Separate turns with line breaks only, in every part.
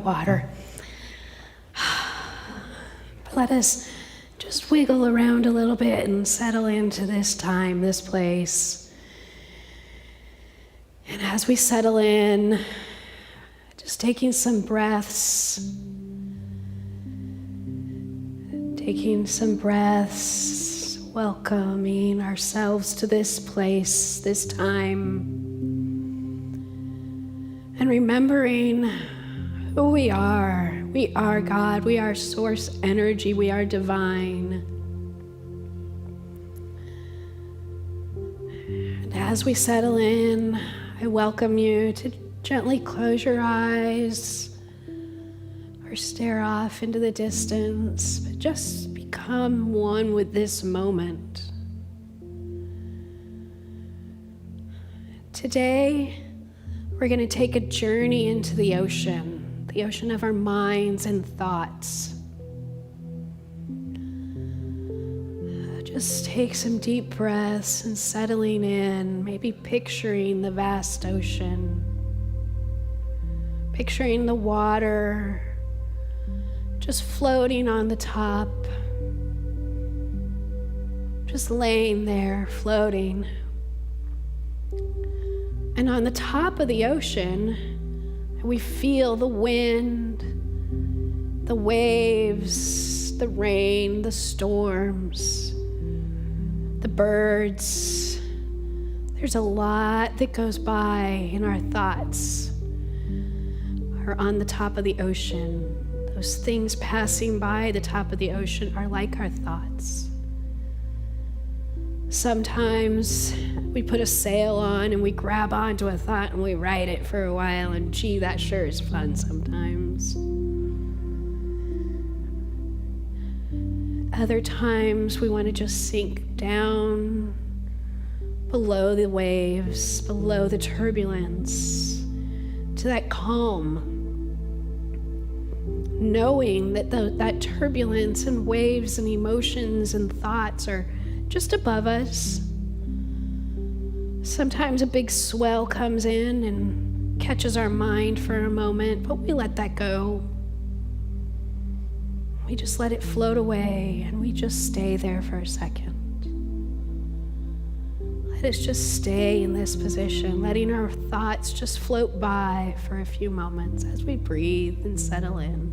water. Let us just wiggle around a little bit and settle into this time, this place. And as we settle in, just taking some breaths, welcoming ourselves to this place, this time, and remembering who we are. We are God, we are source energy, we are divine. And as we settle in, I welcome you to gently close your eyes or stare off into the distance, but just become one with this moment. Today, we're going to take a journey into the ocean of our minds and thoughts. Just take some deep breaths and settling in, maybe picturing the vast ocean, picturing the water just floating on the top, just laying there, floating. And on the top of the ocean, we feel the wind, the waves, the rain, the storms, the birds. There's a lot that goes by in our thoughts or on the top of the ocean. Those things passing by the top of the ocean are like our thoughts. Sometimes we put a sail on and we grab onto a thought and we ride it for a while, and gee, that sure is fun sometimes. Other times we want to just sink down below the waves, below the turbulence, to that calm, knowing that that turbulence and waves and emotions and thoughts are just above us. Sometimes a big swell comes in and catches our mind for a moment, but we let that go. We just let it float away, and we just stay there for a second. Let us just stay in this position, letting our thoughts just float by for a few moments as we breathe and settle in.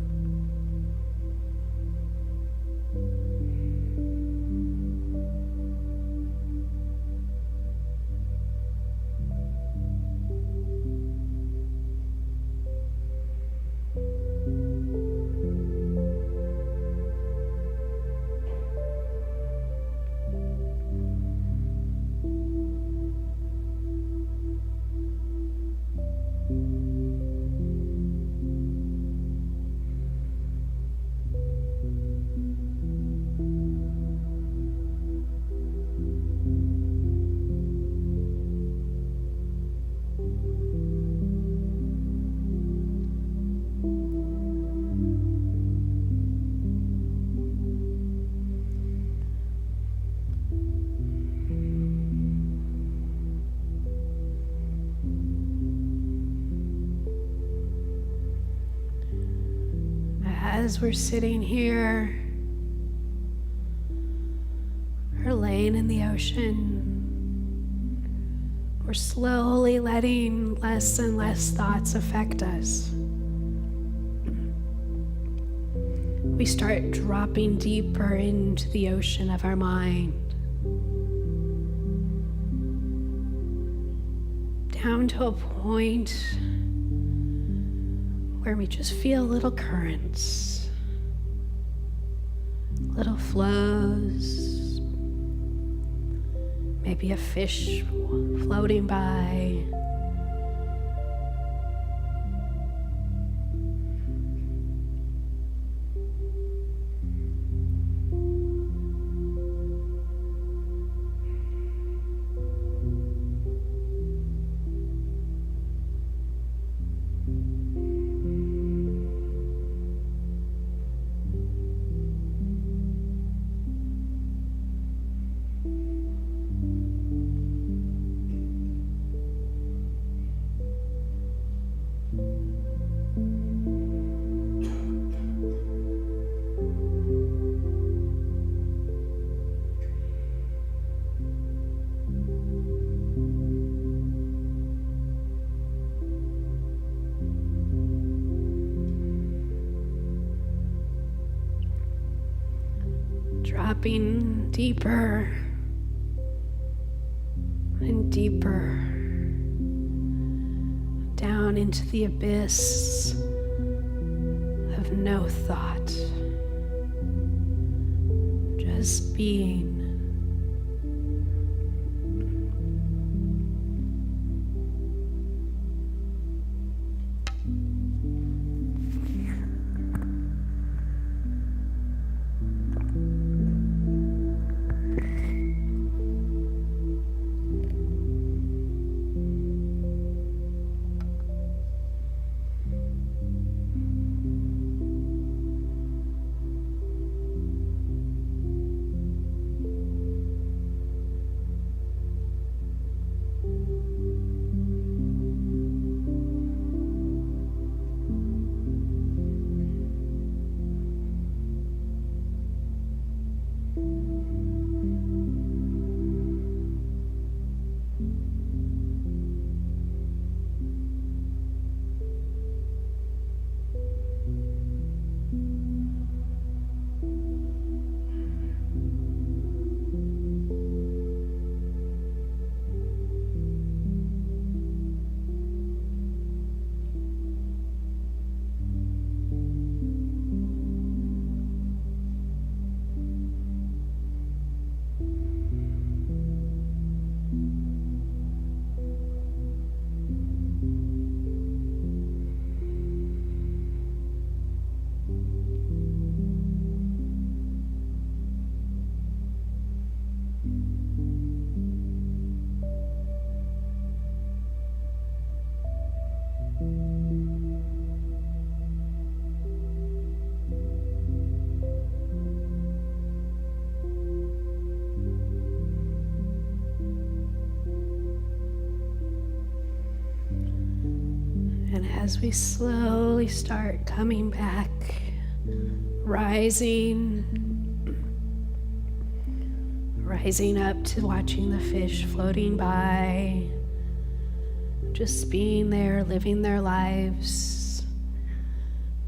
As we're sitting here or laying in the ocean, we're slowly letting less and less thoughts affect us. We start dropping deeper into the ocean of our mind, down to a point where we just feel little currents, little flows, maybe a fish floating by. dropping deeper and deeper down into the abyss of no thought, just being. And as we slowly start coming back, rising up to watching the fish floating by, just being there, living their lives,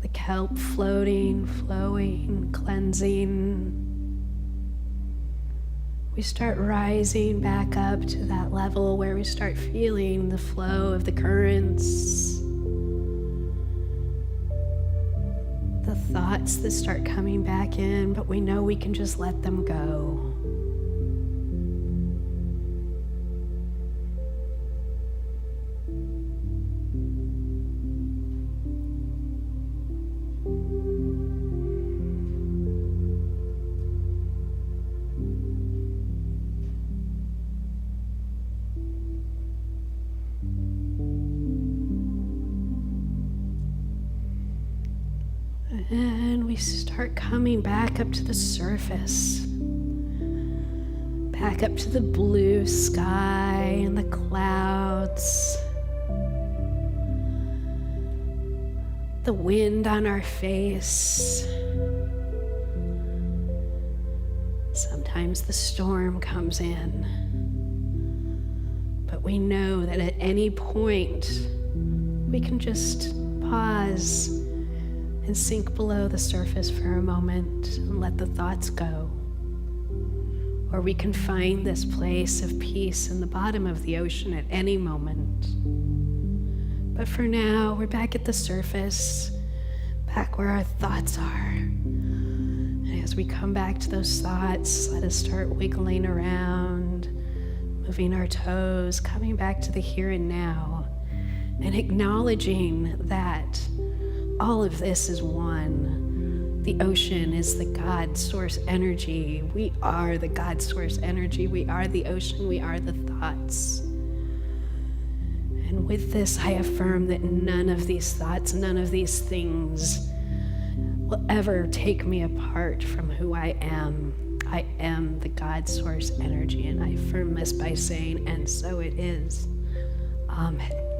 the kelp floating, flowing, cleansing. We start rising back up to that level where we start feeling the flow of the currents, the thoughts that start coming back in, but we know we can just let them go. And we start coming back up to the surface, back up to the blue sky and the clouds, the wind on our face. Sometimes the storm comes in, but we know that at any point we can just pause and sink below the surface for a moment and let the thoughts go. Or we can find this place of peace in the bottom of the ocean at any moment. But for now, we're back at the surface, back where our thoughts are. And as we come back to those thoughts, let us start wiggling around, moving our toes, coming back to the here and now, and acknowledging that all of this is one. The ocean is the God source energy. We are the God source energy. We are the ocean. We are the thoughts. And with this, I affirm that none of these thoughts, none of these things will ever take me apart from who I am. I am the God source energy. And I affirm this by saying, and so it is. Amen.